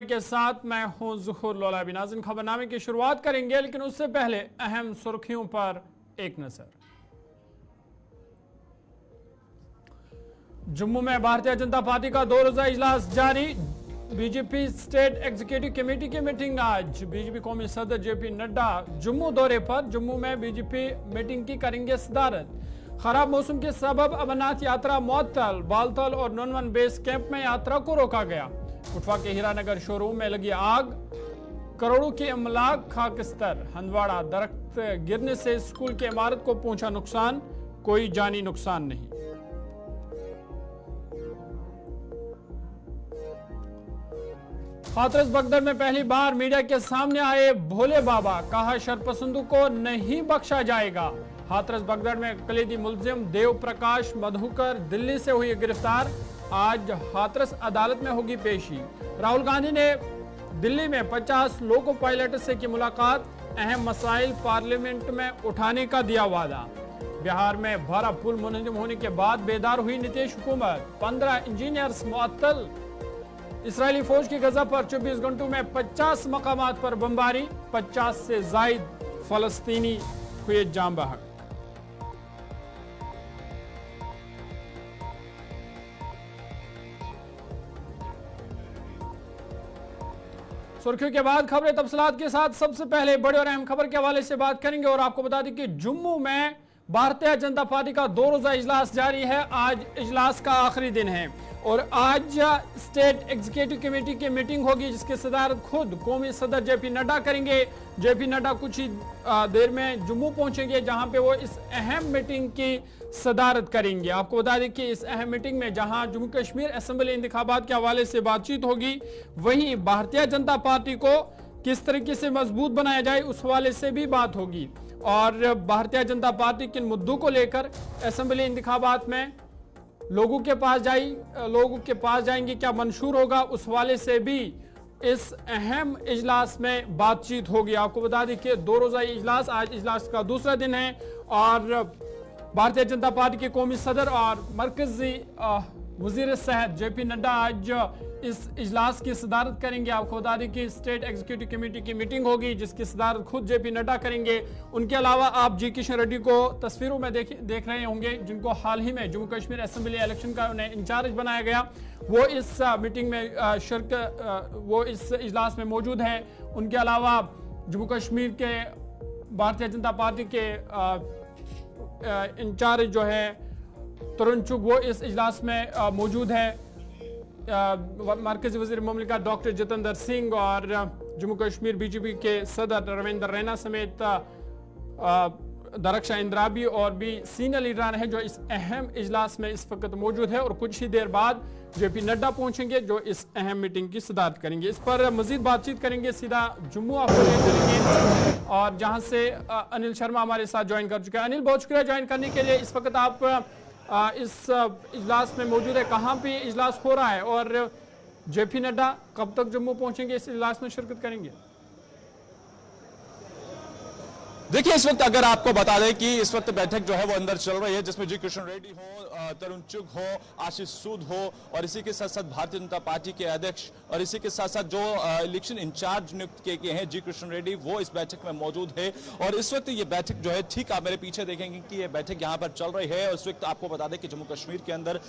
के साथ मैं हूं ज़ुहूर लोलाबी। नाज़रीन, खबरनामे की शुरुआत करेंगे, लेकिन उससे पहले अहम सुर्खियों पर एक नजर। जम्मू में भारतीय जनता पार्टी का 2 रोजा इजलास जारी। बीजेपी स्टेट एग्जीक्यूटिव कमेटी की मीटिंग आज। बीजेपी कौमी सदर जेपी नड्डा जम्मू दौरे पर। जम्मू में बीजेपी मीटिंग की करेंगे सदारत। खराब मौसम के सबब अमरनाथ यात्रा मुअत्तल। बालतल और नूनवन बेस कैंप में यात्रा को रोका गया। उठवा के हीरानगर शोरूम में लगी आग, करोड़ों के अमलाक खाकस्तर। हंदवाड़ा दरख्त गिरने से स्कूल की इमारत को पहुंचा नुकसान, कोई जानी नुकसान नहीं। हाथरस बगदड़ में पहली बार मीडिया के सामने आए भोले बाबा, कहा शरपसंदों को नहीं बख्शा जाएगा। हाथरस बगदड़ में कलीदी मुलजिम देव प्रकाश मधुकर दिल्ली से हुई गिरफ्तार। आज हाथरस अदालत में होगी पेशी। राहुल गांधी ने दिल्ली में 50 लोको पायलट से की मुलाकात। अहम मसाइल पार्लियामेंट में उठाने का दिया वादा। बिहार में भारा पुल मुनहदम होने के बाद बेदार हुई नीतीश हुकूमत। 15 इंजीनियर्स मुअत्तल। इसराइली फौज की गजा पर 24 घंटों में 50 मकामात पर बमबारी। 50 से जायद फलस्तीनी हुए जाम बहक। सुर्खियों के बाद खबरें तफसीलात के साथ। सबसे पहले बड़े और अहम खबर के हवाले से बात करेंगे और आपको बता दें कि जम्मू में भारतीय जनता पार्टी का 2 रोजा इजलास जारी है। आज इजलास का आखिरी दिन है और आज स्टेट एग्जीक्यूटिव कमेटी की मीटिंग होगी, जिसकी सदारत खुद कौमी सदर जेपी नड्डा करेंगे। जेपी नड्डा कुछ ही देर में जम्मू पहुंचेंगे, जहां पे वो इस अहम मीटिंग की सदारत करेंगे। आपको बता दें कि इस अहम मीटिंग में जहां जम्मू कश्मीर असेंबली इंतखाबात के हवाले से बातचीत होगी, वहीं भारतीय जनता पार्टी को किस तरीके से मजबूत बनाया जाए उस हवाले से भी बात होगी। और भारतीय जनता पार्टी किन मुद्दों को लेकर असेंबली इंतखाबात में लोगों के पास जाएंगे, क्या मंशूर होगा, उस हवाले से भी इस अहम इजलास में बातचीत होगी। आपको बता दें कि 2 रोजा इजलास, आज इजलास का दूसरा दिन है और भारतीय जनता पार्टी के कौमी सदर और मरकजी वजीर सेहत जेपी नड्डा आज इस इजलास की सदारत करेंगे। आपको बता दें कि स्टेट एग्जीक्यूटिव कमेटी की मीटिंग होगी, जिसकी सदारत खुद जेपी नड्डा करेंगे। उनके अलावा आप जी किशन रेड्डी को तस्वीरों में देख रहे होंगे, जिनको हाल ही में जम्मू कश्मीर असेंबली इलेक्शन का उन्हें इंचार्ज बनाया गया। वो इस मीटिंग में वो इस इजलास में मौजूद हैं। उनके अलावा जम्मू कश्मीर के भारतीय जनता पार्टी के इंचार्ज जो है तरुण चुग, वो इस इजलास में मौजूद है। मरकजी वजीर मुमलिका डॉक्टर जितेंद्र सिंह और जम्मू कश्मीर बीजेपी के सदर रविंद्र रैना समेत दरक्षा इंद्राबी और भी सीनियर लीडरान हैं जो इस अहम इजलास में इस वक्त मौजूद है। और कुछ ही देर बाद जेपी नड्डा पहुंचेंगे, जो इस अहम मीटिंग की सदारत करेंगे। इस पर मजीद बातचीत करेंगे, सीधा जम्मू आपको ले चलेंगे और जहां से अनिल शर्मा हमारे साथ ज्वाइन कर चुके हैं। अनिल, बहुत शुक्रिया ज्वाइन करने के लिए। इस वक्त आप इस इजलास में मौजूद है, कहाँ पे इजलास हो रहा है और जेपी नड्डा कब तक जम्मू पहुंचेंगे, इस इजलास में शिरकत करेंगे? देखिए, इस वक्त अगर आपको बता दें कि इस वक्त बैठक जो है वो अंदर चल रही है, जिसमें जी किशन रेड्डी हो, तरुण चुग हो, आशीष सूद हो और इसी के साथ साथ भारतीय जनता पार्टी के अध्यक्ष और इसी के साथ साथ जो इलेक्शन इंचार्ज नियुक्त किए गए हैं जी किशन रेड्डी, वो इस बैठक में मौजूद है। और इस वक्त ये बैठक जो है, ठीक आप मेरे पीछे देखेंगे कि ये बैठक यहाँ पर चल रही है। और इस वक्त आपको बता दें कि जम्मू कश्मीर के अंदर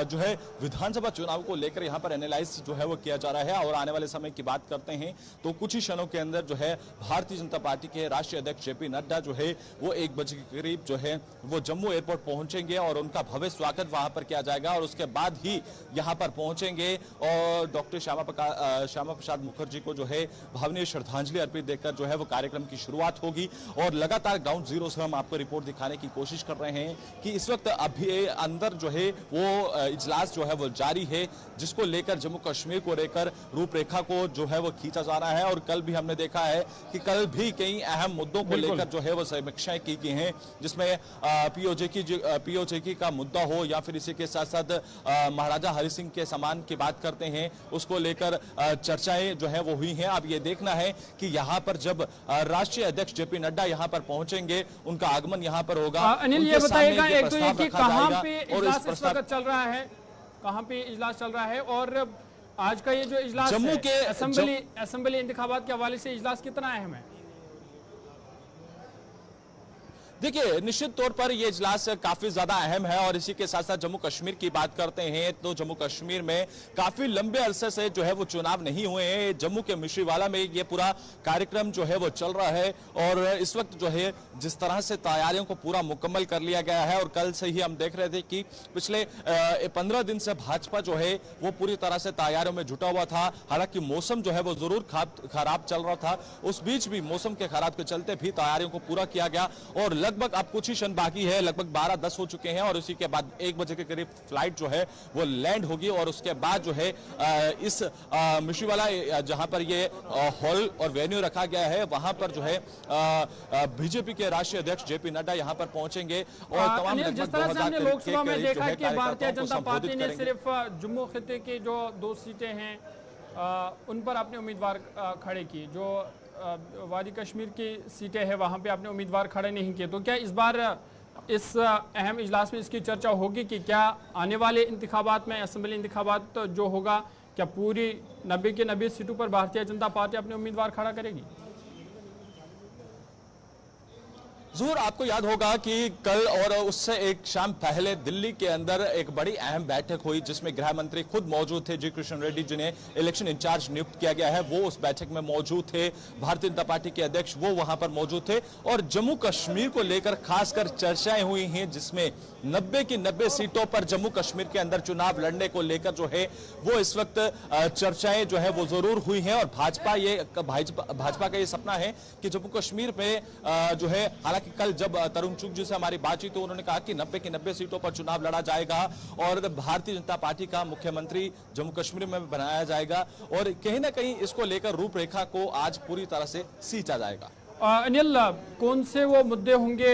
जो है विधानसभा चुनाव को लेकर यहाँ पर एनालाइज जो है वो किया जा रहा है। और आने वाले समय की बात करते हैं तो कुछ ही क्षणों के अंदर जो है भारतीय जनता पार्टी के राष्ट्रीय अध्यक्ष जेपी नड्डा जो है वो 1 बजे के करीब जो है वो जम्मू एयरपोर्ट पहुंचेंगे और उनका भव्य स्वागत वहां पर किया जाएगा। और उसके बाद ही यहां पर पहुंचेंगे और डॉक्टर श्यामा प्रसाद मुखर्जी को जो है भावनीय श्रद्धांजलि अर्पित देकर जो है वो कार्यक्रम की शुरुआत होगी। और लगातार ग्राउंड जीरो से हम आपको रिपोर्ट दिखाने की कोशिश कर रहे हैं कि इस वक्त अभी अंदर जो है वो इजलास जो है वो जारी है, जिसको लेकर जम्मू कश्मीर को लेकर रूपरेखा को जो है वो खींचा जा रहा है। और कल भी हमने देखा है कि कल भी कई अहम मुद्दों को लेकर जो है वो समीक्षाएं की गई हैं, जिसमें पीओजे का मुद्दा हो या फिर इसी के साथ साथ महाराजा हरि सिंह के सम्मान की बात करते हैं, उसको लेकर चर्चाएं जो है वो हुई हैं। अब ये देखना है कि यहाँ पर जब राष्ट्रीय अध्यक्ष जेपी नड्डा यहाँ पर पहुंचेंगे, उनका आगमन यहाँ पर होगा। अनिल, ये बताइएगा एक तो ये कि कहाँ पे इजलास इस वक्त चल रहा है, कहाँ पे इजलास चल रहा है और आज का ये जो इजलास जम्मू है, के असेंबली इंतखाबात के हवाले से इजलास कितना अहम है? देखिए, निश्चित तौर पर यह इजलास काफी ज्यादा अहम है और इसी के साथ साथ जम्मू कश्मीर की बात करते हैं तो जम्मू कश्मीर में काफी लंबे अरसे से जो है वो चुनाव नहीं हुए हैं। जम्मू के मिश्रीवाला में ये पूरा कार्यक्रम जो है वो चल रहा है और इस वक्त जो है जिस तरह से तैयारियों को पूरा मुकम्मल कर लिया गया है और कल से ही हम देख रहे थे कि पिछले 15 दिन से भाजपा जो है वो पूरी तरह से तैयारियों में जुटा हुआ था। हालांकि मौसम जो है वो जरूर खराब चल रहा था, उस बीच भी मौसम के खराब के चलते भी तैयारियों को पूरा किया गया और लगभग अब कुछ ही क्षण बाकी है, लगभग 12:10 हो चुके हैं और उसी के बाद 1 बजे के करीब फ्लाइट जो है वो लैंड होगी और उसके बाद जो है इस मिश्रीवाला जहां पर ये हॉल और वेन्यू रखा गया है वहां पर जो है बीजेपी के राष्ट्रीय अध्यक्ष जेपी नड्डा यहां पर पहुंचेंगे और तमाम जिस तरह से हमने लोकसभा में देखा कि भारतीय जनता पार्टी ने सिर्फ जम्मू खिते की जो 2 सीटें हैं उन पर अपने उम्मीदवार खड़े किए, जो वादी कश्मीर की सीटें हैं वहां पे आपने उम्मीदवार खड़े नहीं किए। तो क्या इस बार इस अहम इजलास में इसकी चर्चा होगी कि क्या आने वाले इंतखाबात में असेंबली इंतखाबात जो होगा क्या पूरी 90 के 90 सीटों पर भारतीय जनता पार्टी अपने उम्मीदवार खड़ा करेगी? जरूर आपको याद होगा कि कल और उससे एक शाम पहले दिल्ली के अंदर एक बड़ी अहम बैठक हुई जिसमें गृह मंत्री खुद मौजूद थे। जी किशन रेड्डी जिन्हें इलेक्शन इंचार्ज नियुक्त किया गया है वो उस बैठक में मौजूद थे। भारतीय जनता पार्टी के अध्यक्ष वो वहां पर मौजूद थे और जम्मू कश्मीर को लेकर खासकर चर्चाएं हुई हैं जिसमें 90 की 90 सीटों पर जम्मू कश्मीर के अंदर चुनाव लड़ने को लेकर जो है वो इस वक्त चर्चाएं जो है वो जरूर हुई हैं और भाजपा का ये सपना है कि जम्मू कश्मीर में जो है, हालांकि कल जब तरुण चुग जी से हमारी बातचीत तो उन्होंने कहा कि 90 की 90 सीटों पर चुनाव लड़ा जाएगा और भारतीय जनता पार्टी का मुख्यमंत्री जम्मू कश्मीर में बनाया जाएगा और कहीं ना कहीं इसको लेकर रूपरेखा को आज पूरी तरह से सींचा जाएगा। अनिल, कौन से वो मुद्दे होंगे,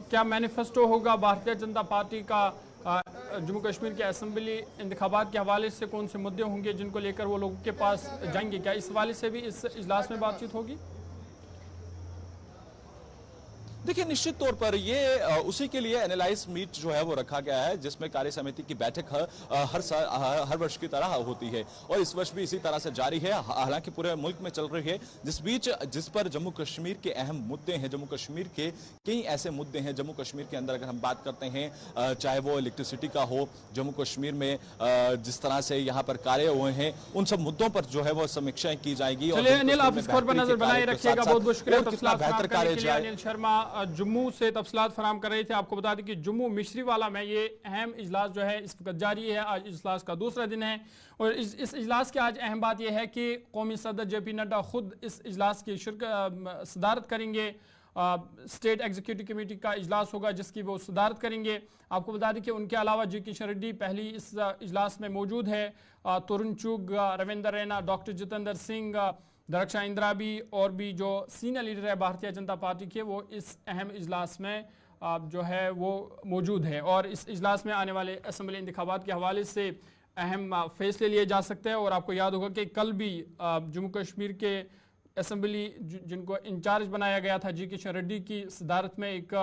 क्या मैनिफेस्टो होगा भारतीय जनता पार्टी का जम्मू कश्मीर के असेंबली इंतखाबात के हवाले से, कौन से मुद्दे होंगे जिनको लेकर वो लोगों के पास जाएंगे? क्या इस हवाले से भी इस इजलास में बातचीत होगी? देखिए, निश्चित तौर पर ये उसी के लिए एनालाइज मीट जो है वो रखा गया है जिसमें कार्य समिति की बैठक हर वर्ष की तरह होती है और इस वर्ष भी इसी तरह से जारी है। हालांकि पूरे मुल्क में चल रही है जिस पर जम्मू कश्मीर के अहम मुद्दे हैं, जम्मू कश्मीर के कई ऐसे मुद्दे हैं जम्मू कश्मीर के अंदर अगर हम बात करते हैं चाहे वो इलेक्ट्रिसिटी का हो, जम्मू कश्मीर में जिस तरह से यहाँ पर कार्य हुए हैं उन सब मुद्दों पर जो है वो समीक्षाएं की जाएगी। अनिल, आप इस खबर पर नजर बनाए रखिएगा, बहुत बहुत शुक्रिया। बेहतर कार्य जाए। अनिल शर्मा जम्मू से तफसीलात फराम कर रहे थे। आपको बता दें कि जम्मू मिश्रीवाला में ये अहम इजलास जो है इस वक्त जारी है। आज इजलास का दूसरा दिन है और इस इजलास की आज अहम बात यह है कि कौमी सदर जेपी नड्डा खुद इस इजलास की सदारत करेंगे। स्टेट एग्जीक्यूटिव कमेटी का इजलास होगा जिसकी वो सदारत करेंगे। आपको बता दें कि उनके अलावा जी किशन रेड्डी पहली इस इजलास में मौजूद है। तरुण चुग, रविंदर रैना, डॉक्टर जितेंद्र सिंह, दरक्षा इंद्राबी और भी जो सीनियर लीडर है भारतीय जनता पार्टी के वो इस अहम इजलास में जो है वो मौजूद है और इस इजलास में आने वाले असेंबली इंतखाबात के हवाले से अहम फैसले लिए जा सकते हैं। और आपको याद होगा कि कल भी जम्मू कश्मीर के असेंबली जिनको इंचार्ज बनाया गया था जी किशन रेड्डी की सदारत में एक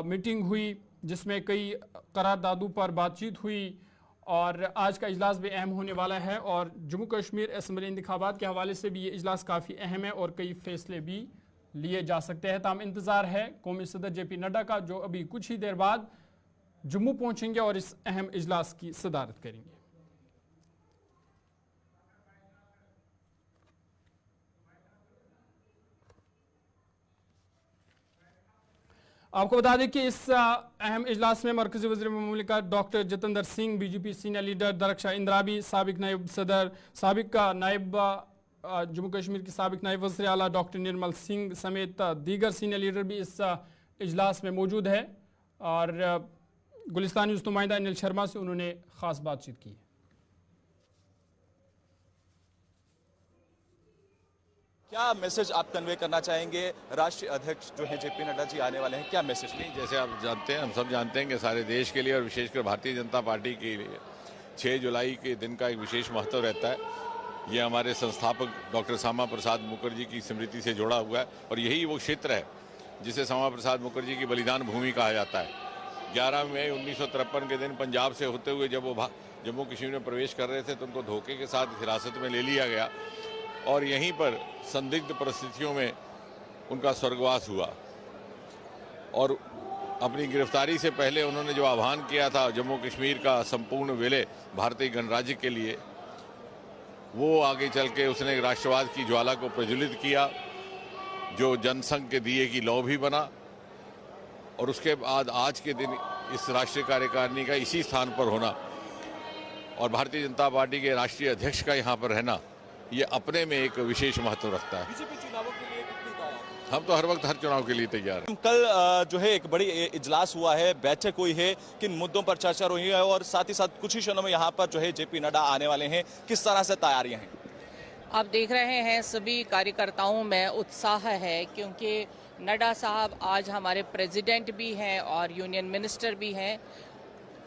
मीटिंग हुई जिसमें कई करारदादों पर बातचीत हुई और आज का इजलास भी अहम होने वाला है और जम्मू कश्मीर असेंबली इंतखाबात के हवाले से भी ये इजलास काफ़ी अहम है और कई फैसले भी लिए जा सकते हैं। ताम इंतज़ार है कौमी सदर जेपी नड्डा का जो अभी कुछ ही देर बाद जम्मू पहुंचेंगे और इस अहम इजलास की सदारत करेंगे। आपको बता दें कि इस अहम इजलास में मरकजी वज़ीर मुमलिकत doctor Jitendra Singh, BJP senior leader Darakhshan Andrabi, साबिक नायब सदर, साबिक नायब जम्मू कश्मीर की साबिक नायब वज़ीर आला डॉक्टर निर्मल सिंह समेत दीगर सीनियर लीडर भी इस इजलास में मौजूद है और गुलिस्तान न्यूज़ नुमाइंदा अनिल शर्मा से उन्होंने ख़ास बातचीत की। क्या मैसेज आप कन्वे करना चाहेंगे? राष्ट्रीय अध्यक्ष जो है जेपी नड्डा जी आने वाले हैं, क्या मैसेज? नहीं, जैसे आप जानते हैं, हम सब जानते हैं कि सारे देश के लिए और विशेषकर भारतीय जनता पार्टी के लिए 6 जुलाई के दिन का एक विशेष महत्व रहता है। ये हमारे संस्थापक डॉक्टर श्यामा प्रसाद मुखर्जी की स्मृति से जुड़ा हुआ है और यही वो क्षेत्र है जिसे श्यामा प्रसाद मुखर्जी की बलिदान भूमि कहा जाता है। 11 मई 1953 के दिन पंजाब से होते हुए जब वो जम्मू कश्मीर में प्रवेश कर रहे थे तो उनको धोखे के साथ हिरासत में ले लिया गया और यहीं पर संदिग्ध परिस्थितियों में उनका स्वर्गवास हुआ। और अपनी गिरफ्तारी से पहले उन्होंने जो आह्वान किया था जम्मू कश्मीर का संपूर्ण विलय भारतीय गणराज्य के लिए, वो आगे चल के उसने राष्ट्रवाद की ज्वाला को प्रज्वलित किया, जो जनसंघ के दिए की लौ भी बना। और उसके बाद आज के दिन इस राष्ट्रीय कार्यकारिणी का इसी स्थान पर होना और भारतीय जनता पार्टी के राष्ट्रीय अध्यक्ष का यहाँ पर रहना, ये अपने में एक विशेष महत्व रखता है। बीजेपी चुनावों के लिए कितनी तैयार? हम तो हर वक्त हर चुनाव के लिए तैयार हैं। कल जो है एक बड़ी इजलास हुआ है, बैठक हुई है, किन मुद्दों पर चर्चा हुई है और साथ ही साथ कुछ ही क्षणों में यहाँ पर जो है जेपी नड्डा आने वाले हैं, किस तरह से तैयारियां हैं? आप देख रहे हैं सभी कार्यकर्ताओं में उत्साह है, क्योंकि नड्डा साहब आज हमारे प्रेसिडेंट भी हैं और यूनियन मिनिस्टर भी हैं।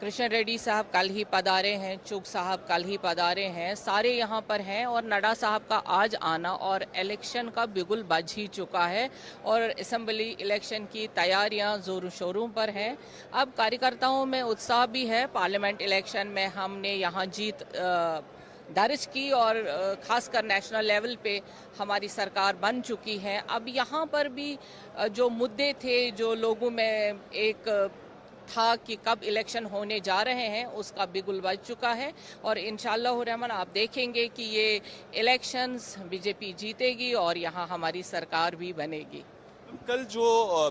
कृष्ण रेड्डी साहब कल ही पधारे हैं, चुग साहब कल ही पधारे हैं, सारे यहाँ पर हैं और नड्डा साहब का आज आना और इलेक्शन का बिगुल बज ही चुका है और असेंबली इलेक्शन की तैयारियां जोरों शोरों पर हैं। अब कार्यकर्ताओं में उत्साह भी है। पार्लियामेंट इलेक्शन में हमने यहाँ जीत दर्ज की और खासकर नेशनल लेवल पे हमारी सरकार बन चुकी है। अब यहाँ पर भी जो मुद्दे थे, जो लोगों में एक था कि कब इलेक्शन होने जा रहे हैं, उसका बिगुल बज चुका है और इंशाअल्लाह रहमान आप देखेंगे कि ये इलेक्शंस बीजेपी जीतेगी और यहाँ हमारी सरकार भी बनेगी। कल जो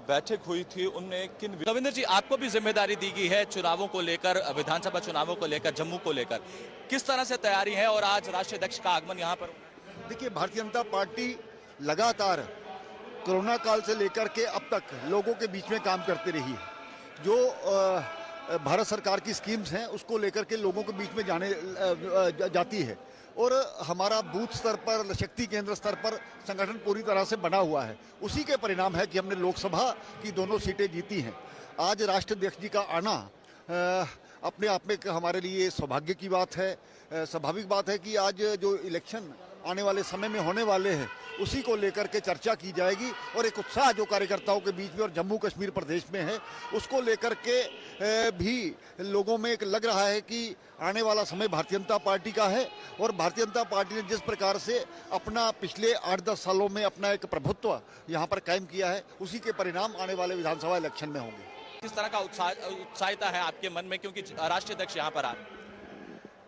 बैठक हुई थी उनमें किन, रविंद्र जी आपको भी जिम्मेदारी दी गई है चुनावों को लेकर, विधानसभा चुनावों को लेकर, जम्मू को लेकर, किस तरह से तैयारी है और आज राष्ट्रीय अध्यक्ष का आगमन यहाँ पर? देखिए, भारतीय जनता पार्टी लगातार कोरोना काल से लेकर के अब तक लोगों के बीच में काम करती रही है। जो भारत सरकार की स्कीम्स हैं उसको लेकर के लोगों के बीच में जाती है और हमारा बूथ स्तर पर, शक्ति केंद्र स्तर पर संगठन पूरी तरह से बना हुआ है। उसी के परिणाम है कि हमने लोकसभा की दोनों सीटें जीती हैं। आज राष्ट्राध्यक्ष जी का आना अपने आप में हमारे लिए सौभाग्य की बात है। स्वाभाविक बात है कि आज जो इलेक्शन आने वाले समय में होने वाले हैं उसी को लेकर के चर्चा की जाएगी और एक उत्साह जो कार्यकर्ताओं के बीच में और जम्मू कश्मीर प्रदेश में है उसको लेकर के भी लोगों में एक लग रहा है कि आने वाला समय भारतीय जनता पार्टी का है और भारतीय जनता पार्टी ने जिस प्रकार से अपना पिछले 8-10 सालों में अपना एक प्रभुत्व यहाँ पर कायम किया है, उसी के परिणाम आने वाले विधानसभा इलेक्शन में होंगे। किस तरह का उत्साहिता है आपके मन में, क्योंकि राष्ट्रीय अध्यक्ष यहाँ पर आ रहे हैं?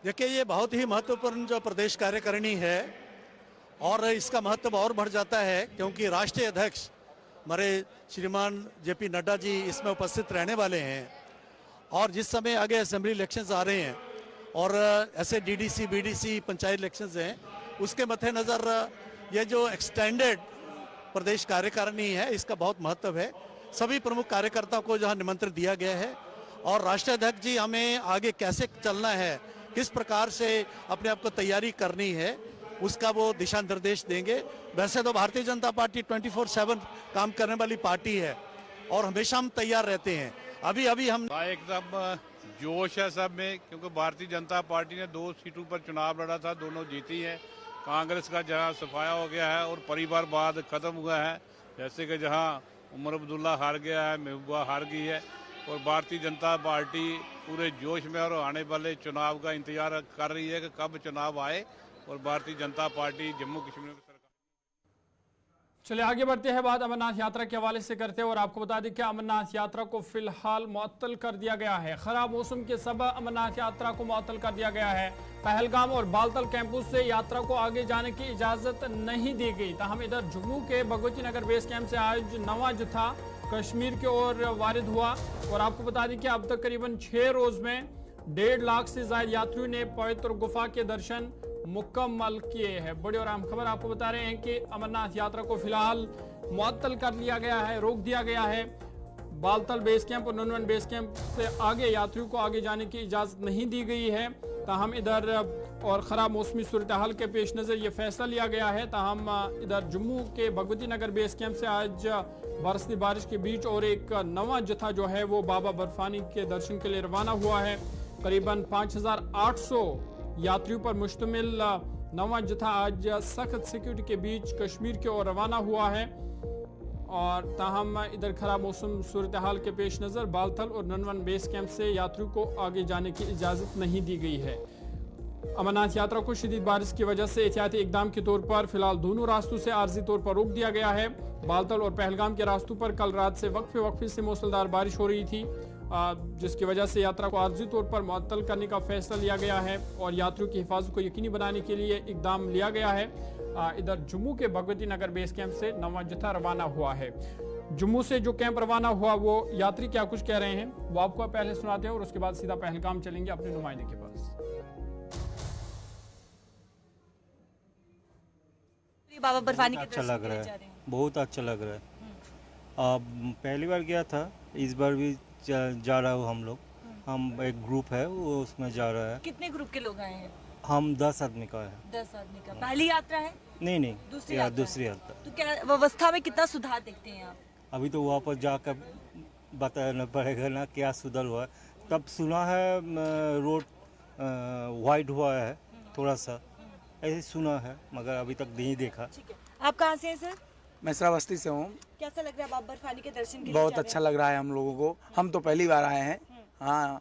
देखिए, ये बहुत ही महत्वपूर्ण जो प्रदेश कार्यकारिणी है और इसका महत्व और बढ़ जाता है क्योंकि राष्ट्रीय अध्यक्ष हमारे श्रीमान जेपी नड्डा जी इसमें उपस्थित रहने वाले हैं और जिस समय आगे असेंबली इलेक्शंस आ रहे हैं और ऐसे डीडीसी, बीडीसी, पंचायत इलेक्शंस हैं, उसके मद्देनजर ये जो एक्सटेंडेड प्रदेश कार्यकारिणी है इसका बहुत महत्व है। सभी प्रमुख कार्यकर्ताओं को जहां निमंत्रण दिया गया है और राष्ट्रीय अध्यक्छ जी हमें आगे कैसे चलना है, किस प्रकार से अपने आप को तैयारी करनी है, उसका वो दिशा निर्देश देंगे। वैसे तो भारतीय जनता पार्टी 24/7 काम करने वाली पार्टी है और हमेशा हम तैयार रहते हैं। अभी हम एकदम जोश है सब में, क्योंकि भारतीय जनता पार्टी ने 2 सीटों पर चुनाव लड़ा था, दोनों जीती है। कांग्रेस का जहां सफाया हो गया है और परिवारवाद खत्म हुआ है, जैसे कि जहां उमर अब्दुल्ला हार गया है, महबूबा हार गई है और भारतीय जनता पार्टी पूरे जोश में और आने वाले चुनाव का इंतजार कर रही है कि कब चुनाव आए और भारतीय जनता पार्टी जम्मू कश्मीर में सरकार। चलिए आगे बढ़ते हैं, बात अमरनाथ यात्रा के हवाले से करते हैं और आपको बता दें कि अमरनाथ यात्रा को फिलहाल मुअत्तल कर दिया गया है। खराब मौसम के सबब अमरनाथ यात्रा को मुअत्तल कर दिया गया है। पहलगाम और बालतल कैंपस से यात्रा को आगे जाने की इजाजत नहीं दी गई। ताहम इधर जम्मू के भगवती नगर बेस कैंप से आज नवा जत्था कश्मीर की ओर वारिद हुआ और आपको बता दें कि अब तक करीबन 6 रोज में 1.5 लाख से ज्यादा यात्रियों ने पवित्र गुफा के दर्शन मुकम्मल किए हैं। बड़ी और अहम खबर आपको बता रहे हैं कि अमरनाथ यात्रा को फिलहाल मुअत्तल कर लिया गया है, रोक दिया गया है। बालतल बेस कैंप और नूनवन बेस कैंप से आगे यात्रियों को आगे जाने की इजाजत नहीं दी गई है। ताहम इधर और ख़राब मौसमी सूरत हाल के पेश नज़र ये फैसला लिया गया है। ताहम इधर जम्मू के भगवती नगर बेस कैंप से आज बरसती बारिश के बीच और एक नवा जत्था जो है वो बाबा बर्फानी के दर्शन के लिए रवाना हुआ है। करीबन 5800 यात्रियों पर मुश्तमिल नवा जत्था आज सख्त सिक्योरिटी के बीच कश्मीर की ओर रवाना हुआ है और ताहम इधर खराब मौसम सूरत हाल के पेश नज़र बालथल और ननवन बेस कैंप से यात्रियों को आगे जाने की इजाज़त नहीं दी गई है। अमरनाथ यात्रा को शदीद बारिश की वजह से एहतियाती इकदाम के तौर पर फिलहाल दोनों रास्तों से आर्जी तौर पर रोक दिया गया है। बालतल और पहलगाम के रास्तों पर कल रात से वक्फे से मूसलाधार बारिश हो रही थी, जिसकी वजह से यात्रा को आर्जी तौर पर मुअत्तल करने का फैसला लिया गया है और यात्रियों की हिफाजत को यकीनी बनाने के लिए इकदाम लिया गया है। इधर जम्मू के भगवती नगर बेस कैंप से नवा जत्था रवाना हुआ है। जम्मू से जो कैंप रवाना हुआ वो यात्री क्या कुछ कह रहे हैं वो आपको पहले सुनाते हैं और उसके बाद सीधा पहलगाम चलेंगे अपने नुमाइंदे के पास। बाबा बर्फानी के अच्छा लग रहा है, बहुत अच्छा लग रहा है। पहली बार गया था, इस बार भी जा रहा हूँ हम लोग। हम एक ग्रुप है वो उसमें जा रहा है। कितने ग्रुप के लोग आए हैं? हम 10 आदमी का है। 10 आदमी का। पहली यात्रा है? नहीं दूसरी यात्रा। तो क्या व्यवस्था में कितना सुधार देखते हैं आप? अभी तो वापस जाकर बताना पड़ेगा ना क्या सुधार हुआ है। तब सुना है रोड वाइड हुआ है थोड़ा सा, ऐसे सुना है मगर अभी तक नहीं देखा। ठीक है, आप कहाँ से हैं सर? मैं श्रावस्ती से हूँ। कैसा लग रहा है बाबा बर्फानी के दर्शन के लिए? बहुत अच्छा लग रहा है हम लोगों को, हम तो पहली बार आए हैं। हाँ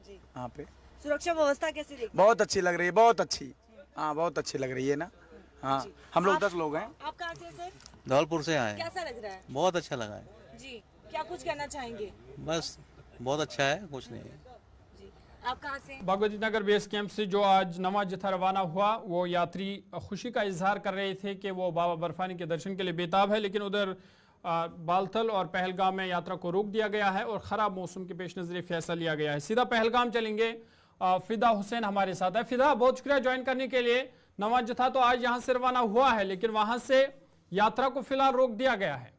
जी, यहाँ पे सुरक्षा व्यवस्था कैसी देखते हैं? बहुत अच्छी लग रही है, बहुत अच्छी। हाँ बहुत अच्छी लग रही है ना। हाँ हम लोग 10 लोग हैं। आप कहाँ से हैं सर? धौलपुर से आए। कैसा लग रहा है? बहुत अच्छा लगा है जी, क्या कुछ कहना चाहेंगे? बस बहुत अच्छा है, कुछ नहीं है। आप कहाँ से? भगवती नगर बेस कैंप से जो आज नवा जत्था रवाना हुआ वो यात्री खुशी का इजहार कर रहे थे कि वो बाबा बर्फानी के दर्शन के लिए बेताब है, लेकिन उधर बालथल और पहलगाम में यात्रा को रोक दिया गया है और ख़राब मौसम के पेश नज़र फैसला लिया गया है। सीधा पहलगाम चलेंगे। फिदा हुसैन हमारे साथ है। फिदा, बहुत शुक्रिया ज्वाइन करने के लिए। नवा जत्था तो आज यहाँ से रवाना हुआ है लेकिन वहाँ से यात्रा को फिलहाल रोक दिया गया है।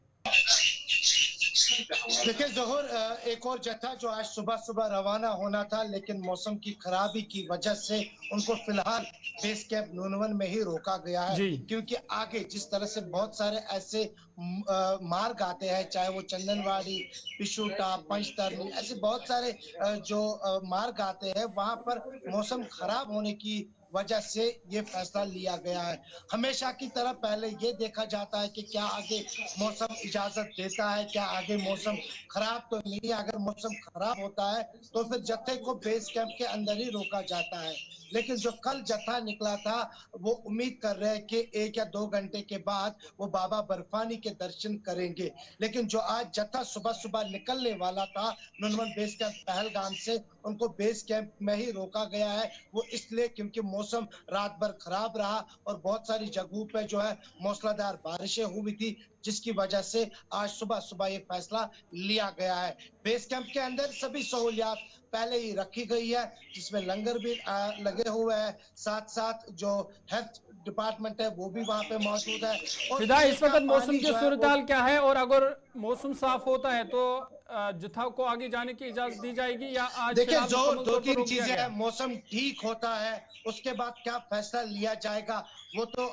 देखिए ज़ोहर, एक और जत्था जो आज सुबह रवाना होना था लेकिन मौसम की खराबी की वजह से उनको फिलहाल बेस कैंप नूनवन में ही रोका गया है, क्योंकि आगे जिस तरह से बहुत सारे ऐसे मार्ग आते हैं, चाहे वो चंदनवाड़ी, पिशुटा, पंचतरनी, ऐसे बहुत सारे जो मार्ग आते हैं, वहां पर मौसम खराब होने की वजह से ये फैसला लिया गया है। हमेशा की तरह पहले ये देखा जाता है कि क्या आगे मौसम इजाजत देता है, क्या आगे मौसम खराब तो नहीं है। अगर मौसम खराब होता है तो फिर जत्थे को बेस कैंप के अंदर ही रोका जाता है। लेकिन जो कल जत्था निकला था वो उम्मीद कर रहे हैं कि 1 या 2 घंटे के बाद वो बाबा बर्फानी के दर्शन करेंगे। लेकिन जो आज जत्था सुबह निकलने वाला था नूनवन बेस कैंप पहलगाम से, उनको बेस कैंप में ही रोका गया है। वो इसलिए क्योंकि मौसम रात भर खराब रहा और बहुत सारी जगहों पे जो है मूसलाधार बारिशें हुई थी, जिसकी वजह से आज सुबह ये फैसला लिया गया है। बेस कैंप के अंदर सभी सहूलियात पहले ही रखी गई है, जिसमें लंगर भी लगे हुए हैं, साथ जो हेल्थ डिपार्टमेंट है वो भी वहाँ पे मौजूद है। फिदा, इस वक्त मौसम की सूरत हाल क्या है और अगर मौसम साफ होता है तो जत्था को आगे जाने की इजाजत दी जाएगी या आज? देखिए जो 2-3 चीजें हैं, मौसम ठीक होता है उसके बाद क्या फैसला लिया जाएगा वो तो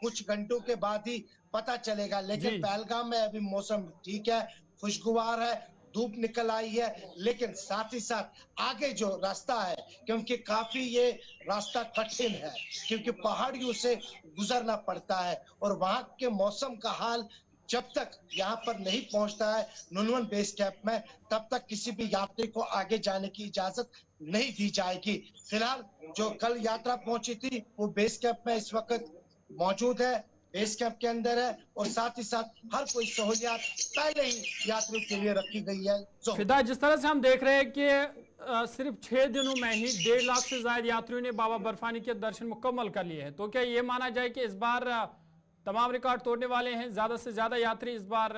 कुछ घंटों के बाद ही पता चलेगा। लेकिन पहलगाम में अभी मौसम ठीक है, खुशगवार है, धूप निकल आई है, लेकिन साथ ही साथ आगे जो रास्ता है, क्योंकि काफी ये रास्ता कठिन है क्योंकि पहाड़ियों से गुजरना पड़ता है और वहां के मौसम का हाल जब तक यहाँ पर नहीं पहुंचता है नूनवन बेस कैंप में, तब तक किसी भी यात्री को आगे जाने की इजाजत नहीं दी जाएगी। फिलहाल जो कल यात्रा पहुंची थी वो बेस कैंप में इस वक्त मौजूद है, बेस कैंप के अंदर है और साथ ही साथ हर कोई सहूलियात पहले ही यात्रियों के लिए रखी गई है। फिदा, जिस तरह से हम देख रहे हैं कि सिर्फ 6 दिनों में ही 1.5 लाख से ज्यादा यात्रियों ने बाबा बर्फानी के दर्शन मुकम्मल कर लिए हैं, तो क्या ये माना जाए कि इस बार तमाम रिकॉर्ड तोड़ने वाले हैं, ज्यादा से ज्यादा यात्री इस बार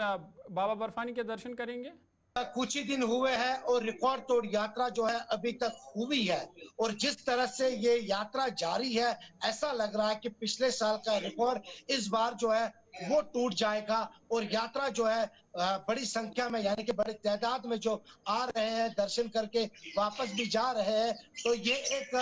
बाबा बर्फानी के दर्शन करेंगे? कुछ ही दिन हुए हैं और रिकॉर्ड तोड़ यात्रा जो है अभी तक हुई है और जिस तरह से ये यात्रा जारी है ऐसा लग रहा है कि पिछले साल का रिकॉर्ड इस बार जो है वो टूट जाएगा और यात्रा जो है बड़ी संख्या में यानी कि बड़ी तादाद में जो आ रहे हैं, दर्शन करके वापस भी जा रहे हैं, तो ये एक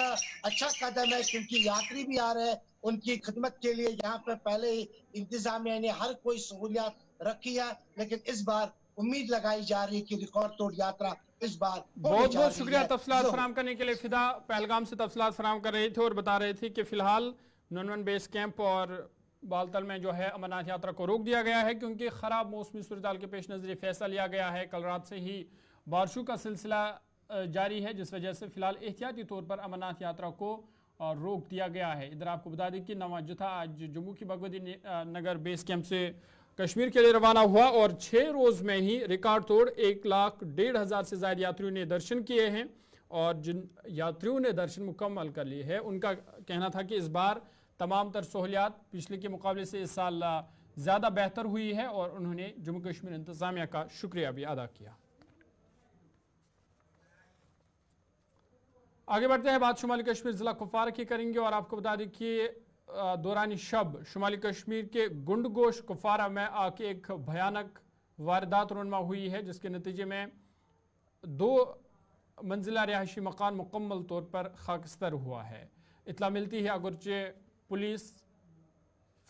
अच्छा कदम है क्योंकि यात्री भी आ रहे हैं, उनकी खिदमत के लिए यहाँ पे पहले ही इंतजामिया ने हर कोई सहूलियात रखी है। लेकिन इस बार उम्मीद लगाई जा रही है कि रिकॉर्ड तोड़ यात्रा इस बार बहुत शुक्रिया तफसीलात फराहम करने के लिए। फिदा पहलगाम से तफसीलात फराहम कर रहे थे और बता रहे थे कि फिलहाल नूनवन बेस कैंप और बालतल में जो है अमरनाथ यात्रा को रोक दिया गया है क्योंकि खराब मौसमी सूरत के पेश नजर फैसला लिया गया है। कल रात से ही बारिशों का सिलसिला जारी है, जिस वजह से फिलहाल एहतियाती तौर पर अमरनाथ यात्रा को रोक दिया गया है। इधर आपको बता दें कि नवा जत्था आज जम्मू की भगवती नगर बेस कैंप से कश्मीर के लिए रवाना हुआ और 6 रोज़ में ही रिकॉर्ड तोड़ 1,01,500 से ज़्यादा यात्रियों ने दर्शन किए हैं। और जिन यात्रियों ने दर्शन मुकम्मल कर लिए हैं उनका कहना था कि इस बार तमाम तर सहूलियात पिछले के मुकाबले से इस साल ज़्यादा बेहतर हुई है और उन्होंने जम्मू कश्मीर इंतज़ामिया का शुक्रिया भी अदा किया। आगे बढ़ते हैं, बात शुमाली कश्मीर ज़िला कुपवारा की करेंगे और आपको बता दें कि दौरान शब शुमाली कश्मीर के गुंडगोश कुपवारा में आके एक भयानक वारदात रुनमा हुई है, जिसके नतीजे में 2 मंजिला रिहायशी मकान मुकम्मल तौर पर खाकस्तर हुआ है। इतला मिलती है अगरचे पुलिस,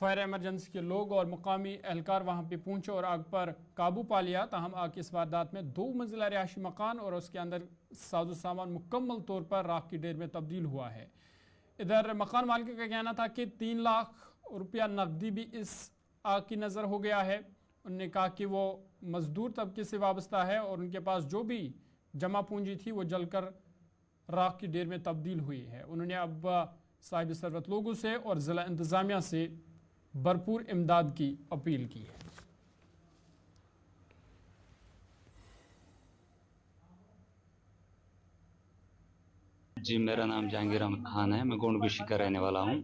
फायर एमरजेंसी के लोग और मुकामी एहलकार वहां पे पहुंचे और आग पर काबू पा लिया। ताहम आग की इस वारदात में 2 मंजिला रिहायशी मकान और उसके अंदर साजो सामान मुकम्मल तौर पर राख की ढेर में तब्दील हुआ है। इधर मकान मालिक का कहना था कि 3 लाख रुपया नकदी भी इस आग की नज़र हो गया है। उन्होंने कहा कि वो मजदूर तबके से वाबस्ता है और उनके पास जो भी जमा पूंजी थी वो जलकर राख की ढेर में तब्दील हुई है। उन्होंने अब साहिब सरवत लोगों से और ज़िला इंतज़ामिया से भरपूर इमदाद की अपील की है। जी, मेरा नाम जहांगीर अहमद खान है। मैं गोंडबिशी का रहने वाला हूँ।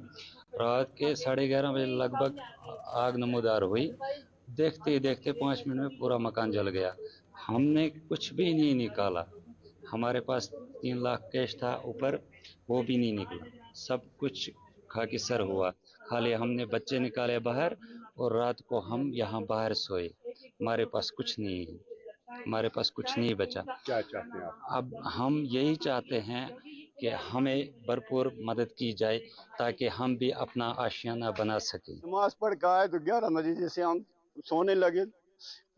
रात के 11:30 बजे लगभग आग नमूदार हुई। देखते ही देखते 5 मिनट में पूरा मकान जल गया। हमने कुछ भी नहीं निकाला। हमारे पास 3 लाख कैश था ऊपर, वो भी नहीं निकला। सब कुछ खाकीसर हुआ। खाली हमने बच्चे निकाले बाहर और रात को हम यहाँ बाहर सोए। हमारे पास कुछ नहीं है, हमारे पास कुछ नहीं बचा। क्या चाहते हैं आप? अब हम यही चाहते हैं कि हमें भरपूर मदद की जाए ताकि हम भी अपना आशियाना बना सकें। नमाज पढ़ के आए तो 11 बजे जैसे हम सोने लगे,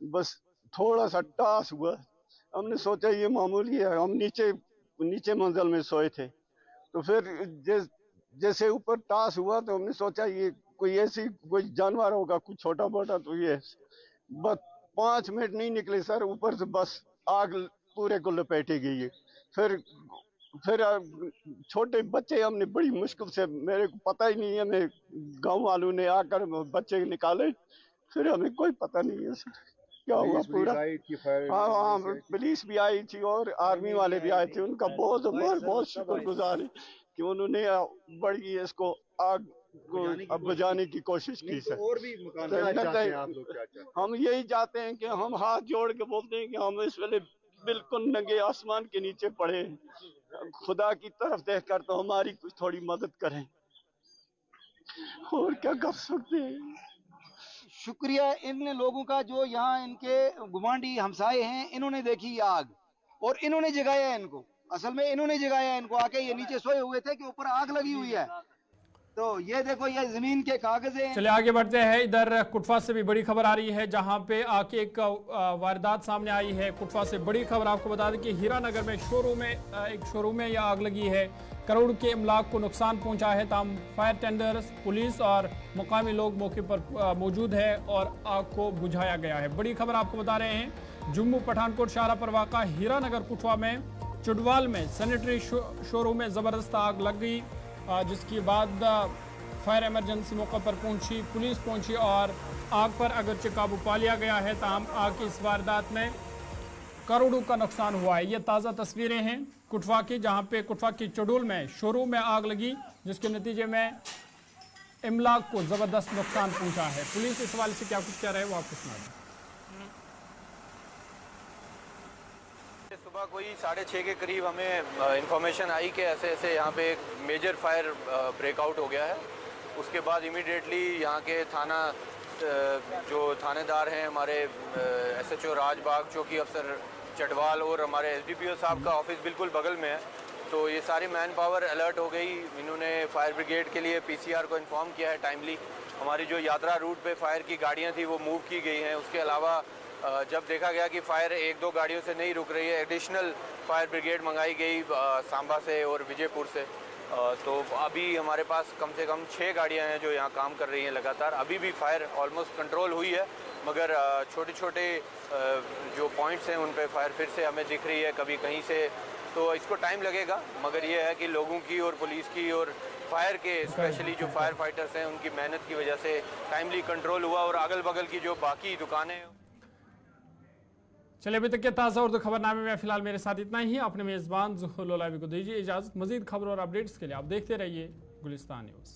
बस थोड़ा सा टास हुआ। हमने सोचा ये मामूली है। हम नीचे मंजिल में सोए थे, तो फिर जैसे ऊपर टास हुआ तो हमने सोचा ये कोई जानवर होगा, कुछ छोटा मोटा। तो ये बस 5 मिनट नहीं निकले सर, ऊपर से बस आग पूरे को लपेटी गई है। फिर छोटे बच्चे हमने बड़ी मुश्किल से, मेरे को पता ही नहीं है, मैं गांव वालों ने आकर बच्चे निकाले। फिर हमें कोई पता नहीं है सर क्या हुआ पूरा। हाँ, पुलिस भी आई थी और आर्मी वाले भी आए थे। उनका बहुत शुक्रगुजार है कि उन्होंने बड़ी इसको आग को बुझाने की कोशिश की सर। और भी मकान हम यही चाहते हैं कि हम हाथ जोड़ के बोलते हैं कि हम इस वेले बिल्कुल नंगे आसमान के नीचे पड़े, खुदा की तरफ देखकर तो हमारी कुछ थोड़ी मदद करें। और क्या कर सकते हैं। शुक्रिया इन लोगों का जो यहाँ इनके गुवांढी हमसाए हैं। इन्होंने देखी आग और इन्होंने जगाया इनको। असल में इन्होंने जगाया इनको। आके ये नीचे सोए हुए थे कि ऊपर आग लगी हुई है। तो ये देखो, ये जमीन के कागज हैं। चलिए आगे बढ़ते हैं। इधर कुटवा से भी बड़ी खबर आ रही है, जहां पे आके एक वारदात सामने आई है। कुटवा से बड़ी खबर आपको बता दें कि हीरानगर में एक शोरूम में यह आग लगी है। करोड़ के इमलाक को नुकसान पहुंचा है। तमाम फायर टेंडर्स, पुलिस और मुकामी लोग मौके पर मौजूद है और आग को बुझाया गया है। बड़ी खबर आपको बता रहे हैं, जम्मू पठानकोट शाहरा पर वाक़ा हीरानगर कुटवा में चुडवाल में सैनिटरी शोरूम में ज़बरदस्त आग लग गई, जिसके बाद फायर एमरजेंसी मौके पर पहुंची, पुलिस पहुंची और आग पर अगरचे काबू पा लिया गया है। ताहम आग की इस वारदात में करोड़ों का नुकसान हुआ है। ये ताज़ा तस्वीरें हैं कुटवा की, जहां पे कुटवा की चुडुल में शोरूम में आग लगी, जिसके नतीजे में इमलाक को ज़बरदस्त नुकसान पहुंचा है। पुलिस इस हवाले से क्या कुछ कह रहे हैं वो आपको सुना दें। सुबह कोई 6:30 के करीब हमें इंफॉर्मेशन आई कि ऐसे ऐसे यहाँ पे एक मेजर फायर ब्रेकआउट हो गया है। उसके बाद इमीडिएटली यहाँ के थाना जो थानेदार हैं हमारे SHO राजबाग, चौकी अफसर चटवाल और हमारे SDPO साहब का ऑफिस बिल्कुल बगल में है, तो ये सारी मैन पावर अलर्ट हो गई। इन्होंने फायर ब्रिगेड के लिए PCR को इन्फॉर्म किया है टाइमली। हमारी जो यात्रा रूट पे फायर की गाड़ियाँ थी वो मूव की गई हैं। उसके अलावा जब देखा गया कि फायर 1-2 गाड़ियों से नहीं रुक रही है, एडिशनल फायर ब्रिगेड मंगाई गई सांबा से और विजयपुर से। तो अभी हमारे पास कम से कम 6 गाड़ियां हैं जो यहाँ काम कर रही हैं लगातार। अभी भी फायर ऑलमोस्ट कंट्रोल हुई है, मगर छोटे छोटे जो पॉइंट्स हैं उन पे फायर फिर से हमें दिख रही है कभी कहीं से, तो इसको टाइम लगेगा। मगर ये है कि लोगों की और पुलिस की और फायर के स्पेशली जो फायर फाइटर्स हैं उनकी मेहनत की वजह से टाइमली कंट्रोल हुआ और अगल बगल की जो बाकी दुकानें। चलिए अभी तक के ताज़ा उर्दू खबरनामे में फिलहाल मेरे साथ इतना ही। अपने मेज़बान ज़ुहूर लोलावी को दीजिए इजाज़त। मज़ीद खबर और अपडेट्स के लिए आप देखते रहिए गुलिस्तान न्यूज़।